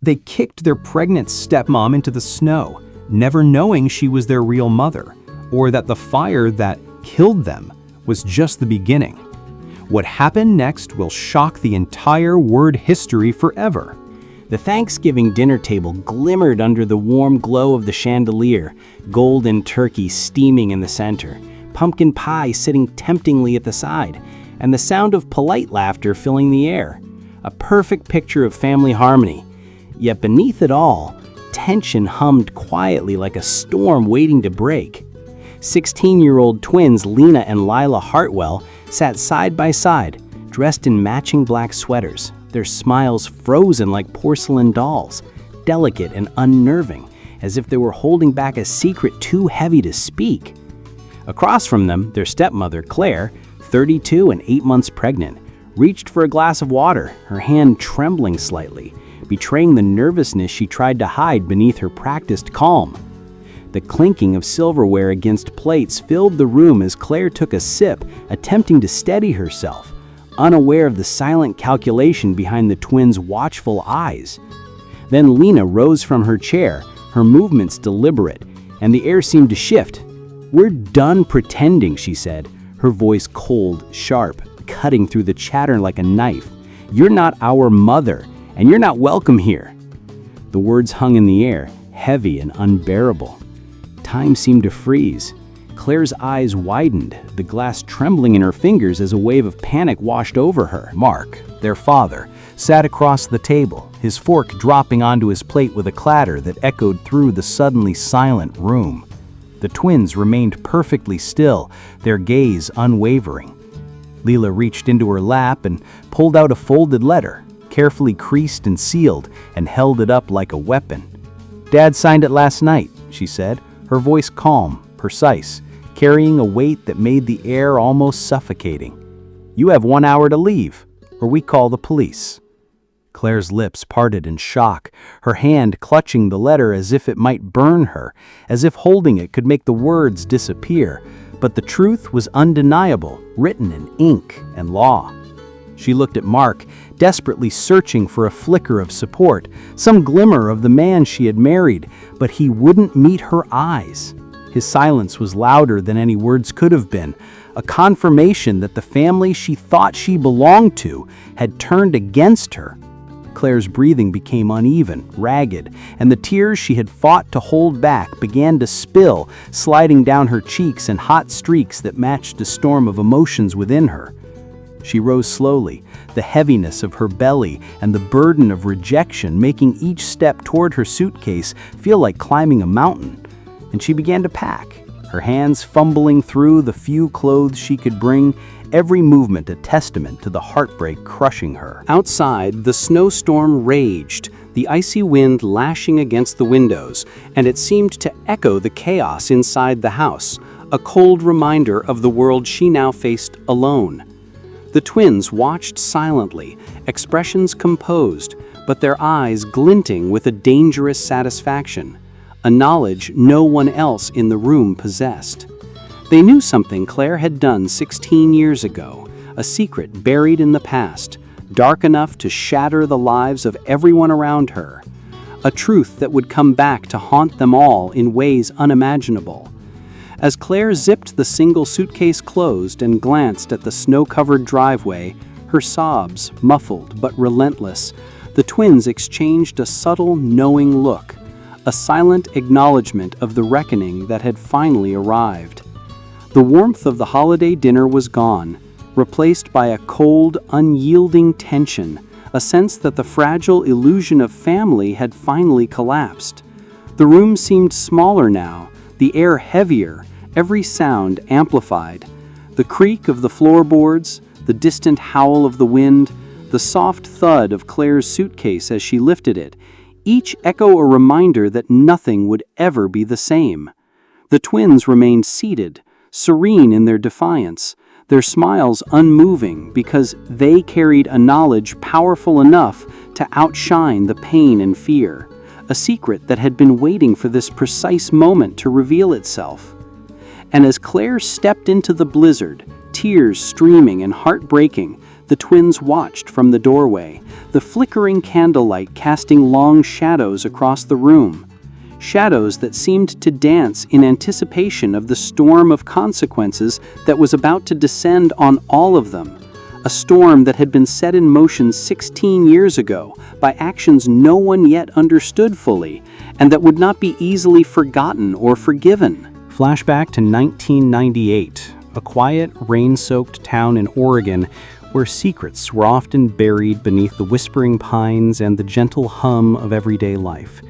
They kicked their pregnant stepmom into the snow, never knowing she was their real mother, or that the fire that killed them was just the beginning. What happened next will shock the entire word history forever. The Thanksgiving dinner table glimmered under the warm glow of the chandelier, golden turkey steaming in the center, pumpkin pie sitting temptingly at the side, and the sound of polite laughter filling the air. A perfect picture of family harmony. Yet beneath it all, tension hummed quietly like a storm waiting to break. 16-year-old twins Lena and Lila Hartwell sat side by side, dressed in matching black sweaters, their smiles frozen like porcelain dolls, delicate and unnerving, as if they were holding back a secret too heavy to speak. Across from them, their stepmother, Claire, 32 and 8 months pregnant, reached for a glass of water, her hand trembling slightly, betraying the nervousness she tried to hide beneath her practiced calm. The clinking of silverware against plates filled the room as Claire took a sip, attempting to steady herself, unaware of the silent calculation behind the twins' watchful eyes. Then Lena rose from her chair, her movements deliberate, and the air seemed to shift. "We're done pretending," she said, her voice cold, sharp, cutting through the chatter like a knife. "You're not our mother, and you're not welcome here." The words hung in the air, heavy and unbearable. Time seemed to freeze. Claire's eyes widened, the glass trembling in her fingers as a wave of panic washed over her. Mark, their father, sat across the table, his fork dropping onto his plate with a clatter that echoed through the suddenly silent room. The twins remained perfectly still, their gaze unwavering. Lila reached into her lap and pulled out a folded letter, carefully creased and sealed, and held it up like a weapon. "Dad signed it last night," she said, her voice calm, precise, carrying a weight that made the air almost suffocating. "You have 1 hour to leave, or we call the police." Claire's lips parted in shock, her hand clutching the letter as if it might burn her, as if holding it could make the words disappear. But the truth was undeniable, written in ink and law. She looked at Mark, desperately searching for a flicker of support, some glimmer of the man she had married, but he wouldn't meet her eyes. His silence was louder than any words could have been, a confirmation that the family she thought she belonged to had turned against her. Claire's breathing became uneven, ragged, and the tears she had fought to hold back began to spill, sliding down her cheeks in hot streaks that matched the storm of emotions within her. She rose slowly, the heaviness of her belly and the burden of rejection making each step toward her suitcase feel like climbing a mountain. And she began to pack, her hands fumbling through the few clothes she could bring, every movement a testament to the heartbreak crushing her. Outside, the snowstorm raged, the icy wind lashing against the windows, and it seemed to echo the chaos inside the house, a cold reminder of the world she now faced alone. The twins watched silently, expressions composed, but their eyes glinting with a dangerous satisfaction, a knowledge no one else in the room possessed. They knew something Claire had done 16 years ago, a secret buried in the past, dark enough to shatter the lives of everyone around her, a truth that would come back to haunt them all in ways unimaginable. As Claire zipped the single suitcase closed and glanced at the snow-covered driveway, her sobs muffled but relentless, the twins exchanged a subtle, knowing look, a silent acknowledgement of the reckoning that had finally arrived. The warmth of the holiday dinner was gone, replaced by a cold, unyielding tension, a sense that the fragile illusion of family had finally collapsed. The room seemed smaller now, the air heavier, every sound amplified. The creak of the floorboards, the distant howl of the wind, the soft thud of Claire's suitcase as she lifted it, each echo a reminder that nothing would ever be the same. The twins remained seated, serene in their defiance, their smiles unmoving because they carried a knowledge powerful enough to outshine the pain and fear, a secret that had been waiting for this precise moment to reveal itself. And as Claire stepped into the blizzard, tears streaming and heartbreaking, The twins watched from the doorway, the flickering candlelight casting long shadows across the room. Shadows that seemed to dance in anticipation of the storm of consequences that was about to descend on all of them. A storm that had been set in motion 16 years ago by actions no one yet understood fully, and that would not be easily forgotten or forgiven. Flashback to 1998, a quiet, rain-soaked town in Oregon where secrets were often buried beneath the whispering pines and the gentle hum of everyday life.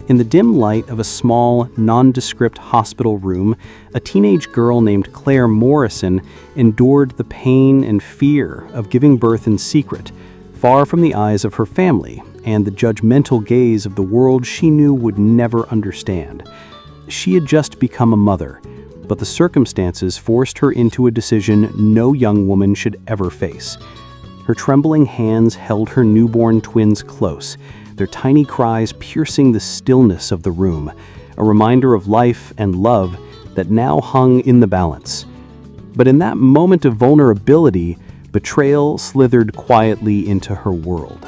In the dim light of a small, nondescript hospital room, a teenage girl named Claire Morrison endured the pain and fear of giving birth in secret, far from the eyes of her family and the judgmental gaze of the world she knew would never understand. She had just become a mother, but the circumstances forced her into a decision no young woman should ever face. Her trembling hands held her newborn twins close, their tiny cries piercing the stillness of the room, a reminder of life and love that now hung in the balance. But in that moment of vulnerability, betrayal slithered quietly into her world.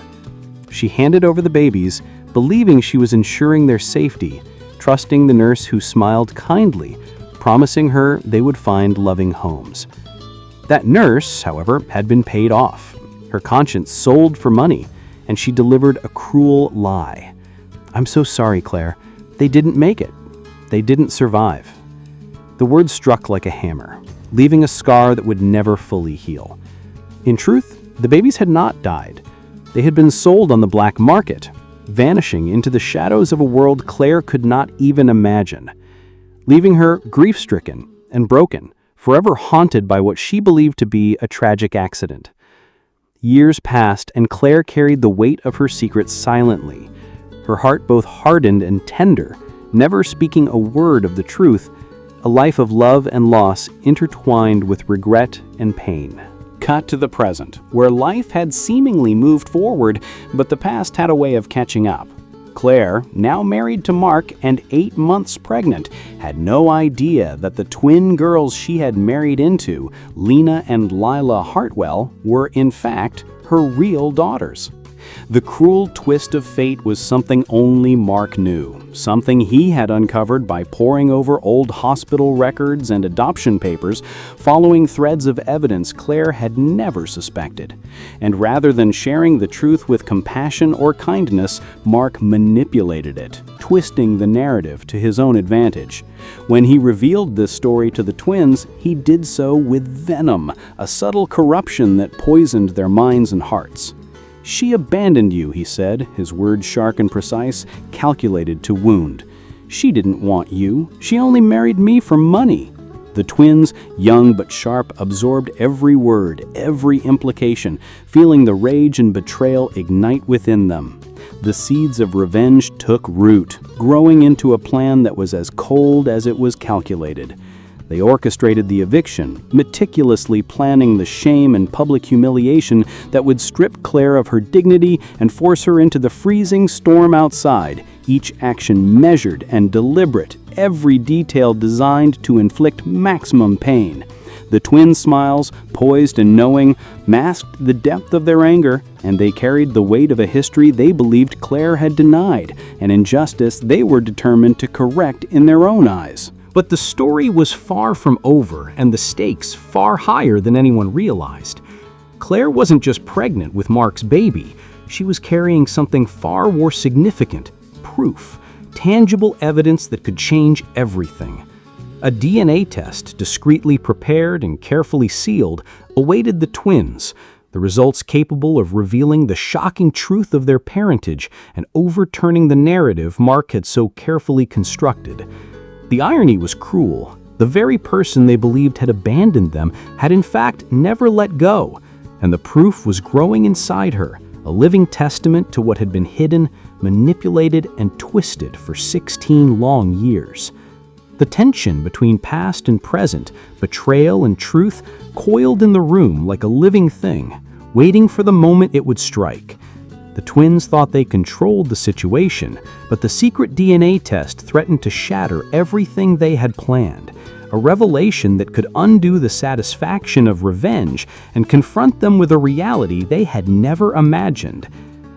She handed over the babies, believing she was ensuring their safety, trusting the nurse who smiled kindly, promising her they would find loving homes. That nurse, however, had been paid off, her conscience sold for money, and she delivered a cruel lie. "I'm so sorry, Claire. They didn't make it. They didn't survive." The words struck like a hammer, leaving a scar that would never fully heal. In truth, the babies had not died. They had been sold on the black market, vanishing into the shadows of a world Claire could not even imagine, leaving her grief-stricken and broken, forever haunted by what she believed to be a tragic accident. Years passed, and Claire carried the weight of her secret silently, her heart both hardened and tender, never speaking a word of the truth, a life of love and loss intertwined with regret and pain. Cut to the present, where life had seemingly moved forward, but the past had a way of catching up. Claire, now married to Mark and 8 months pregnant, had no idea that the twin girls she had married into, Lena and Lila Hartwell, were in fact her real daughters. The cruel twist of fate was something only Mark knew, something he had uncovered by poring over old hospital records and adoption papers, following threads of evidence Claire had never suspected. And rather than sharing the truth with compassion or kindness, Mark manipulated it, twisting the narrative to his own advantage. When he revealed this story to the twins, he did so with venom, a subtle corruption that poisoned their minds and hearts. "She abandoned you," he said, his words sharp and precise, calculated to wound. "She didn't want you. She only married me for money." The twins, young but sharp, absorbed every word, every implication, feeling the rage and betrayal ignite within them. The seeds of revenge took root, growing into a plan that was as cold as it was calculated. They orchestrated the eviction, meticulously planning the shame and public humiliation that would strip Claire of her dignity and force her into the freezing storm outside, each action measured and deliberate, every detail designed to inflict maximum pain. The twins' smiles, poised and knowing, masked the depth of their anger, and they carried the weight of a history they believed Claire had denied, an injustice they were determined to correct in their own eyes. But the story was far from over, and the stakes far higher than anyone realized. Claire wasn't just pregnant with Mark's baby. She was carrying something far more significant: proof, tangible evidence that could change everything. A DNA test, discreetly prepared and carefully sealed, awaited the twins, the results capable of revealing the shocking truth of their parentage and overturning the narrative Mark had so carefully constructed. The irony was cruel. The very person they believed had abandoned them had in fact never let go, and the proof was growing inside her, a living testament to what had been hidden, manipulated, and twisted for 16 long years. The tension between past and present, betrayal and truth, coiled in the room like a living thing, waiting for the moment it would strike. The twins thought they controlled the situation, but the secret DNA test threatened to shatter everything they had planned, a revelation that could undo the satisfaction of revenge and confront them with a reality they had never imagined.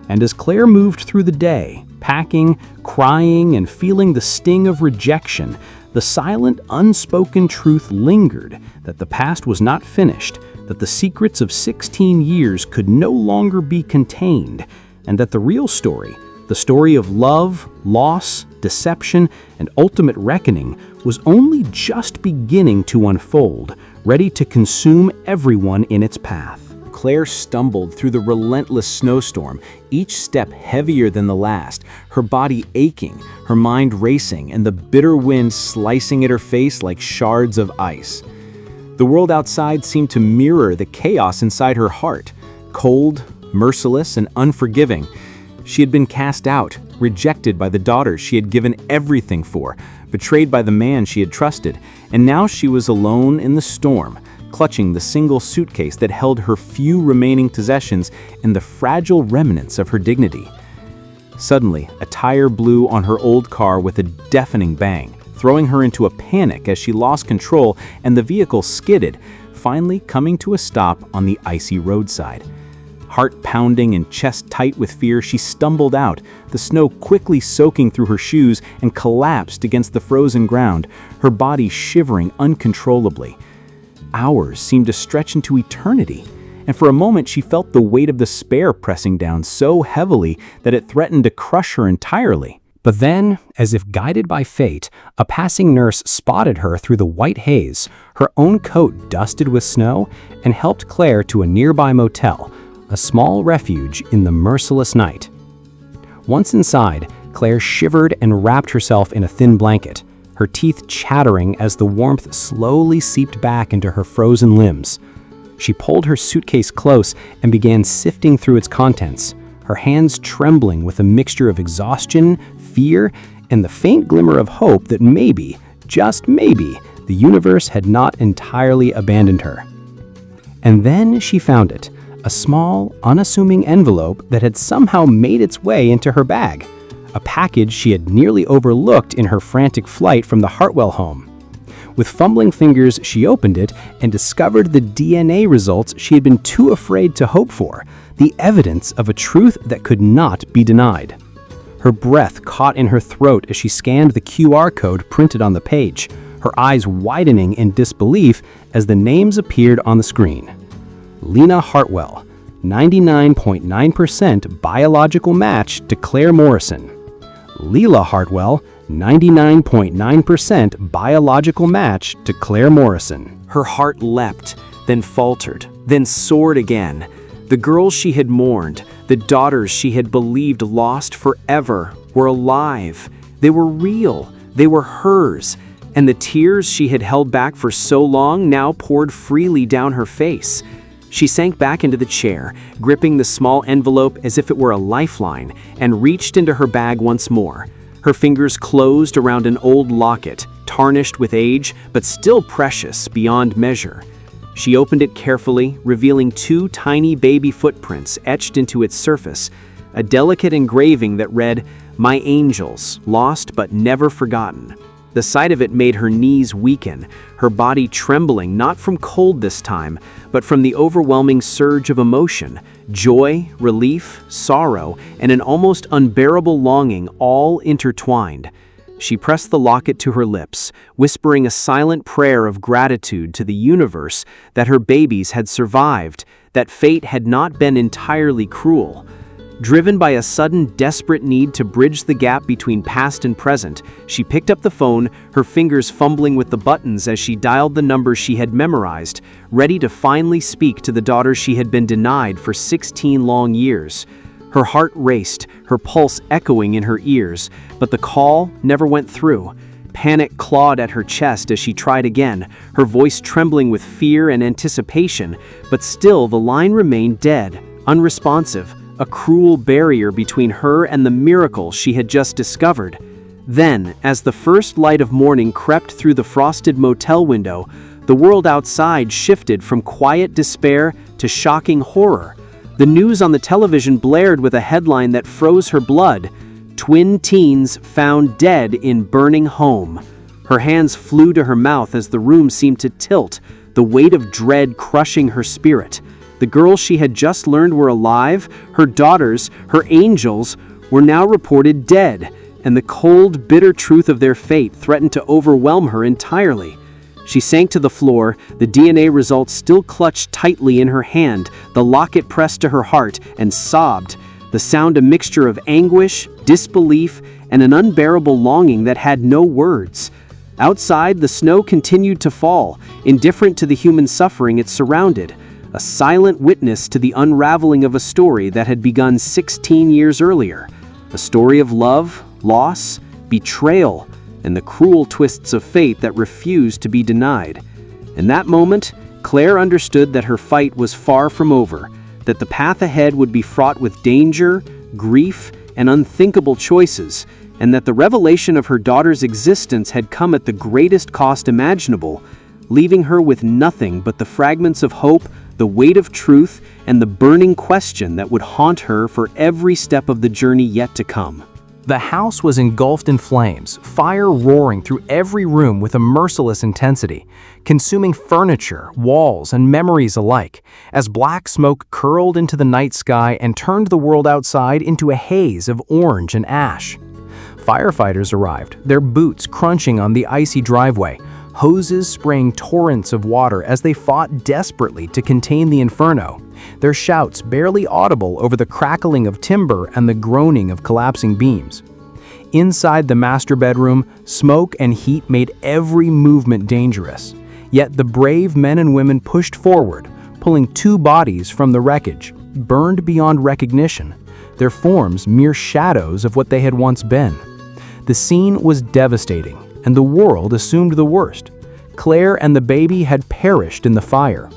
And as Claire moved through the day, packing, crying, and feeling the sting of rejection, the silent, unspoken truth lingered that the past was not finished, that the secrets of 16 years could no longer be contained, and that the real story, the story of love, loss, deception, and ultimate reckoning, was only just beginning to unfold, ready to consume everyone in its path. Claire stumbled through the relentless snowstorm, each step heavier than the last, her body aching, her mind racing, and the bitter wind slicing at her face like shards of ice. The world outside seemed to mirror the chaos inside her heart, cold, merciless, and unforgiving. She had been cast out, rejected by the daughter she had given everything for, betrayed by the man she had trusted, and now she was alone in the storm, clutching the single suitcase that held her few remaining possessions and the fragile remnants of her dignity. Suddenly, a tire blew on her old car with a deafening bang, throwing her into a panic as she lost control and the vehicle skidded, finally coming to a stop on the icy roadside. Heart pounding and chest tight with fear, she stumbled out, the snow quickly soaking through her shoes, and collapsed against the frozen ground, her body shivering uncontrollably. Hours seemed to stretch into eternity, and for a moment she felt the weight of despair pressing down so heavily that it threatened to crush her entirely. But then, as if guided by fate, a passing nurse spotted her through the white haze, her own coat dusted with snow, and helped Claire to a nearby motel, a small refuge in the merciless night. Once inside, Claire shivered and wrapped herself in a thin blanket, her teeth chattering as the warmth slowly seeped back into her frozen limbs. She pulled her suitcase close and began sifting through its contents, her hands trembling with a mixture of exhaustion, fear, and the faint glimmer of hope that maybe, just maybe, the universe had not entirely abandoned her. And then she found it, a small, unassuming envelope that had somehow made its way into her bag, a package she had nearly overlooked in her frantic flight from the Hartwell home. With fumbling fingers, she opened it and discovered the DNA results she had been too afraid to hope for, the evidence of a truth that could not be denied. Her breath caught in her throat as she scanned the QR code printed on the page, her eyes widening in disbelief as the names appeared on the screen. Lena Hartwell, 99.9% biological match to Claire Morrison. Leela Hartwell, 99.9% biological match to Claire Morrison. Her heart leapt, then faltered, then soared again. The girls she had mourned, the daughters she had believed lost forever, were alive. They were real. They were hers. And the tears she had held back for so long now poured freely down her face. She sank back into the chair, gripping the small envelope as if it were a lifeline, and reached into her bag once more. Her fingers closed around an old locket, tarnished with age, but still precious beyond measure. She opened it carefully, revealing 2 tiny baby footprints etched into its surface, a delicate engraving that read, "My angels, lost but never forgotten." The sight of it made her knees weaken, her body trembling not from cold this time, but from the overwhelming surge of emotion, joy, relief, sorrow, and an almost unbearable longing all intertwined. She pressed the locket to her lips, whispering a silent prayer of gratitude to the universe that her babies had survived, that fate had not been entirely cruel. Driven by a sudden, desperate need to bridge the gap between past and present, she picked up the phone, her fingers fumbling with the buttons as she dialed the number she had memorized, ready to finally speak to the daughter she had been denied for 16 long years. Her heart raced, her pulse echoing in her ears, but the call never went through. Panic clawed at her chest as she tried again, her voice trembling with fear and anticipation, but still the line remained dead, unresponsive, a cruel barrier between her and the miracle she had just discovered. Then, as the first light of morning crept through the frosted motel window, the world outside shifted from quiet despair to shocking horror. The news on the television blared with a headline that froze her blood: "Twin teens found dead in burning home." Her hands flew to her mouth as the room seemed to tilt, the weight of dread crushing her spirit. The girls she had just learned were alive, her daughters, her angels, were now reported dead, and the cold, bitter truth of their fate threatened to overwhelm her entirely. She sank to the floor, the DNA results still clutched tightly in her hand, the locket pressed to her heart, and sobbed, the sound a mixture of anguish, disbelief, and an unbearable longing that had no words. Outside, the snow continued to fall, indifferent to the human suffering it surrounded, a silent witness to the unraveling of a story that had begun 16 years earlier, a story of love, loss, betrayal, and the cruel twists of fate that refused to be denied. In that moment, Claire understood that her fight was far from over, that the path ahead would be fraught with danger, grief, and unthinkable choices, and that the revelation of her daughter's existence had come at the greatest cost imaginable, leaving her with nothing but the fragments of hope, the weight of truth, and the burning question that would haunt her for every step of the journey yet to come. The house was engulfed in flames, fire roaring through every room with a merciless intensity, consuming furniture, walls, and memories alike, as black smoke curled into the night sky and turned the world outside into a haze of orange and ash. Firefighters arrived, their boots crunching on the icy driveway, hoses spraying torrents of water as they fought desperately to contain the inferno, their shouts barely audible over the crackling of timber and the groaning of collapsing beams. Inside the master bedroom, smoke and heat made every movement dangerous. Yet the brave men and women pushed forward, pulling 2 bodies from the wreckage, burned beyond recognition, their forms mere shadows of what they had once been. The scene was devastating, and the world assumed the worst. Claire and the baby had perished in the fire.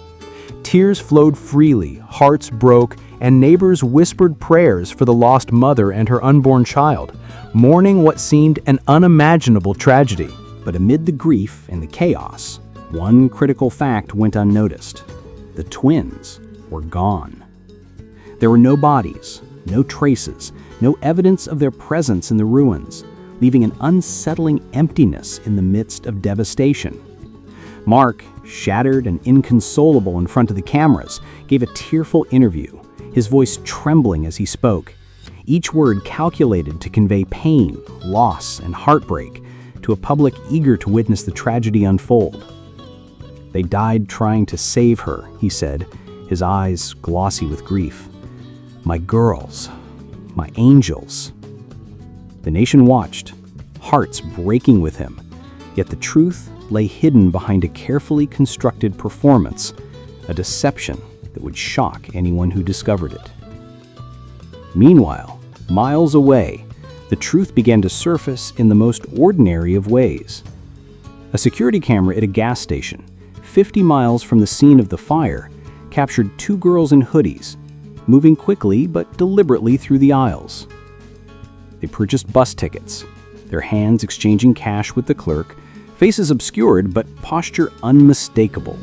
Tears flowed freely, hearts broke, and neighbors whispered prayers for the lost mother and her unborn child, mourning what seemed an unimaginable tragedy. But amid the grief and the chaos, one critical fact went unnoticed. The twins were gone. There were no bodies, no traces, no evidence of their presence in the ruins, leaving an unsettling emptiness in the midst of devastation. Mark, shattered and inconsolable in front of the cameras, gave a tearful interview, his voice trembling as he spoke, each word calculated to convey pain, loss, and heartbreak to a public eager to witness the tragedy unfold. "They died trying to save her," he said, his eyes glossy with grief. "My girls, my angels." The nation watched, hearts breaking with him, yet the truth lay hidden behind a carefully constructed performance, a deception that would shock anyone who discovered it. Meanwhile, miles away, the truth began to surface in the most ordinary of ways. A security camera at a gas station, 50 miles from the scene of the fire, captured 2 girls in hoodies, moving quickly but deliberately through the aisles. They purchased bus tickets, their hands exchanging cash with the clerk, faces obscured but posture unmistakable.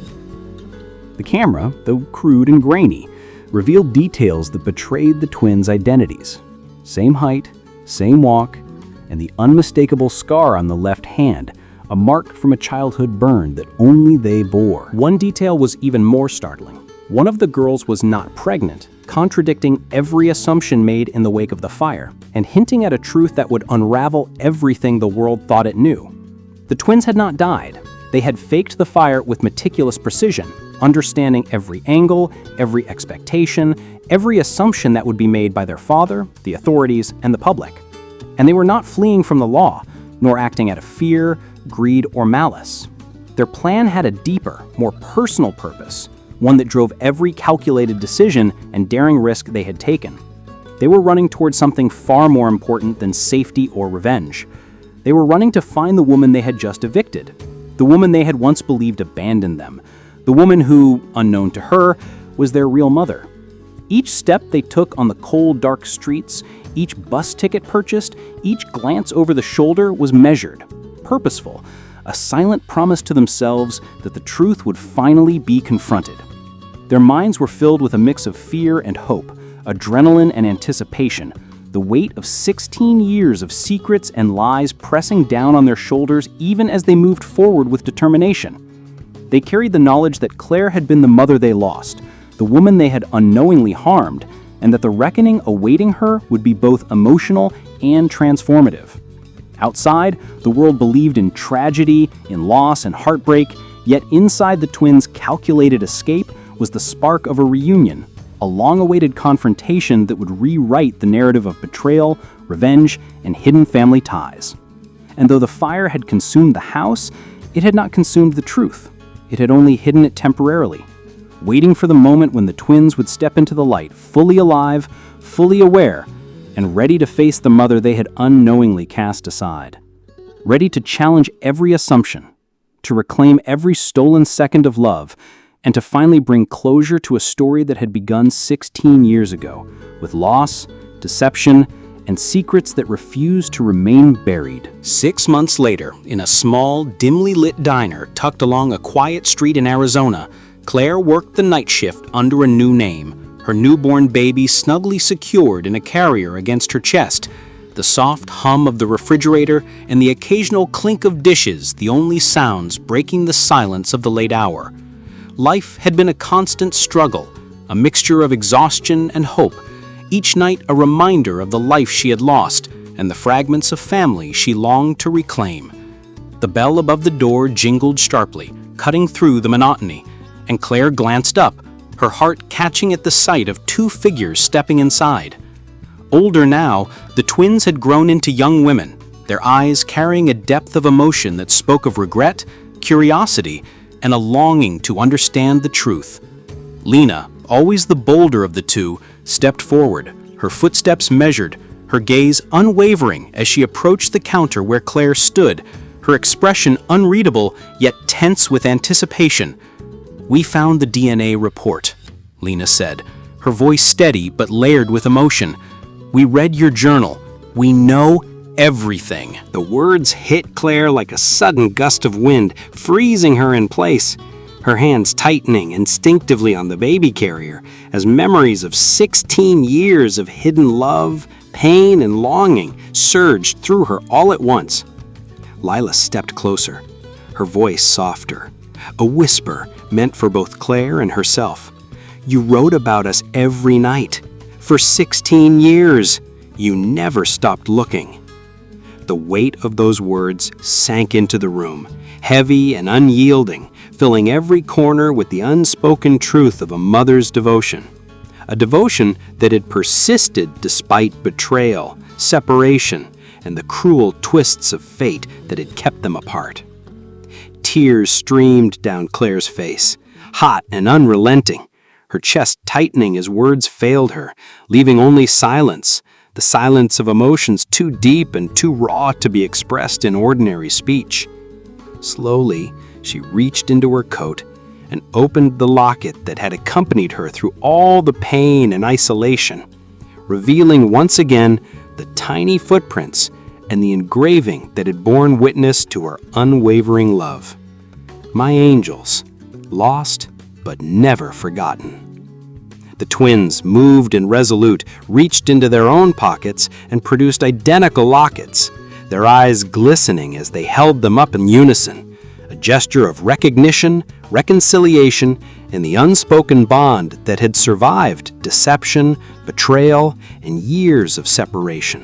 The camera, though crude and grainy, revealed details that betrayed the twins' identities. Same height, same walk, and the unmistakable scar on the left hand, a mark from a childhood burn that only they bore. One detail was even more startling. One of the girls was not pregnant, contradicting every assumption made in the wake of the fire, and hinting at a truth that would unravel everything the world thought it knew. The twins had not died. They had faked the fire with meticulous precision, understanding every angle, every expectation, every assumption that would be made by their father, the authorities, and the public. And they were not fleeing from the law, nor acting out of fear, greed, or malice. Their plan had a deeper, more personal purpose, one that drove every calculated decision and daring risk they had taken. They were running towards something far more important than safety or revenge. They were running to find the woman they had just evicted, the woman they had once believed abandoned them, the woman who, unknown to her, was their real mother. Each step they took on the cold, dark streets, each bus ticket purchased, each glance over the shoulder was measured, purposeful, a silent promise to themselves that the truth would finally be confronted. Their minds were filled with a mix of fear and hope, adrenaline and anticipation, the weight of 16 years of secrets and lies pressing down on their shoulders even as they moved forward with determination. They carried the knowledge that Claire had been the mother they lost, the woman they had unknowingly harmed, and that the reckoning awaiting her would be both emotional and transformative. Outside, the world believed in tragedy, in loss and heartbreak, yet inside the twins' calculated escape was the spark of a reunion, a long-awaited confrontation that would rewrite the narrative of betrayal, revenge, and hidden family ties. And though the fire had consumed the house, it had not consumed the truth. It had only hidden it temporarily, waiting for the moment when the twins would step into the light, fully alive, fully aware, and ready to face the mother they had unknowingly cast aside. Ready to challenge every assumption, to reclaim every stolen second of love, and to finally bring closure to a story that had begun 16 years ago, with loss, deception, and secrets that refused to remain buried. 6 months later, in a small, dimly lit diner tucked along a quiet street in Arizona, Claire worked the night shift under a new name, her newborn baby snugly secured in a carrier against her chest, the soft hum of the refrigerator and the occasional clink of dishes the only sounds breaking the silence of the late hour. Life had been a constant struggle, a mixture of exhaustion and hope, each night a reminder of the life she had lost and the fragments of family she longed to reclaim. The bell above the door jingled sharply, cutting through the monotony, and Claire glanced up, her heart catching at the sight of 2 figures stepping inside. Older now, the twins had grown into young women, their eyes carrying a depth of emotion that spoke of regret, curiosity, and a longing to understand the truth. Lena, always the bolder of the two, stepped forward, her footsteps measured, her gaze unwavering as she approached the counter where Claire stood, her expression unreadable yet tense with anticipation. "We found the DNA report," Lena said, her voice steady but layered with emotion. "We read your journal. We know everything." The words hit Claire like a sudden gust of wind, freezing her in place, her hands tightening instinctively on the baby carrier as memories of 16 years of hidden love, pain, and longing surged through her all at once. Lila stepped closer, her voice softer, a whisper meant for both Claire and herself. "You wrote about us every night. For 16 years, you never stopped looking." The weight of those words sank into the room, heavy and unyielding, filling every corner with the unspoken truth of a mother's devotion. A devotion that had persisted despite betrayal, separation, and the cruel twists of fate that had kept them apart. Tears streamed down Claire's face, hot and unrelenting, her chest tightening as words failed her, leaving only silence, the silence of emotions too deep and too raw to be expressed in ordinary speech. Slowly, she reached into her coat and opened the locket that had accompanied her through all the pain and isolation, revealing once again the tiny footprints and the engraving that had borne witness to her unwavering love. "My angels, lost but never forgotten." The twins, moved and resolute, reached into their own pockets and produced identical lockets, their eyes glistening as they held them up in unison, a gesture of recognition, reconciliation, and the unspoken bond that had survived deception, betrayal, and years of separation.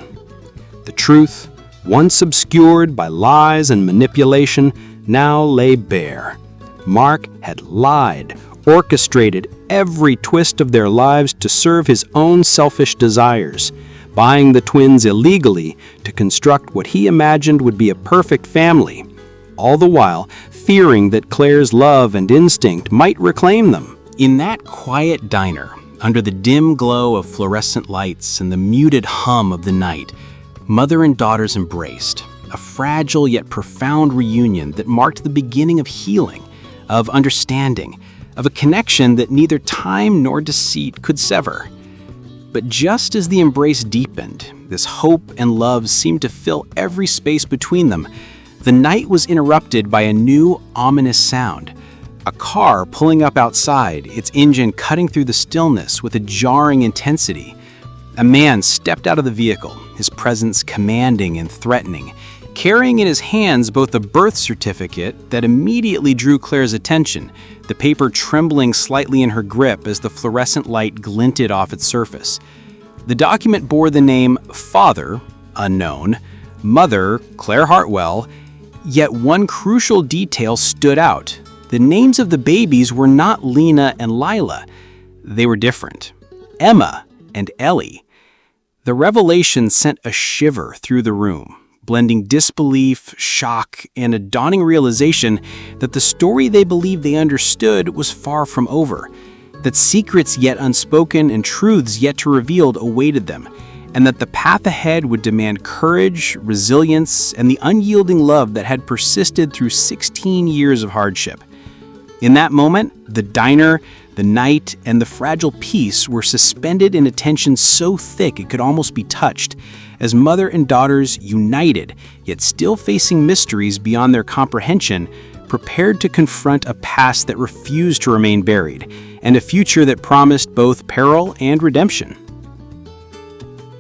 The truth, once obscured by lies and manipulation, now lay bare. Mark had lied, orchestrated every twist of their lives to serve his own selfish desires, buying the twins illegally to construct what he imagined would be a perfect family, all the while fearing that Claire's love and instinct might reclaim them. In that quiet diner, under the dim glow of fluorescent lights and the muted hum of the night, mother and daughters embraced, a fragile yet profound reunion that marked the beginning of healing, of understanding, of a connection that neither time nor deceit could sever. But just as the embrace deepened, this hope and love seemed to fill every space between them. The night was interrupted by a new, ominous sound. A car pulling up outside, its engine cutting through the stillness with a jarring intensity. A man stepped out of the vehicle, his presence commanding and threatening, carrying in his hands both a birth certificate that immediately drew Claire's attention, the paper trembling slightly in her grip as the fluorescent light glinted off its surface. The document bore the name Father, unknown, Mother, Claire Hartwell, yet one crucial detail stood out. The names of the babies were not Lena and Lila. They were different. Emma and Ellie. The revelation sent a shiver through the room, blending disbelief, shock, and a dawning realization that the story they believed they understood was far from over, that secrets yet unspoken and truths yet to revealed awaited them, and that the path ahead would demand courage, resilience, and the unyielding love that had persisted through 16 years of hardship. In that moment, the diner, the night, and the fragile peace were suspended in a tension so thick it could almost be touched, as mother and daughters, united, yet still facing mysteries beyond their comprehension, prepared to confront a past that refused to remain buried, and a future that promised both peril and redemption.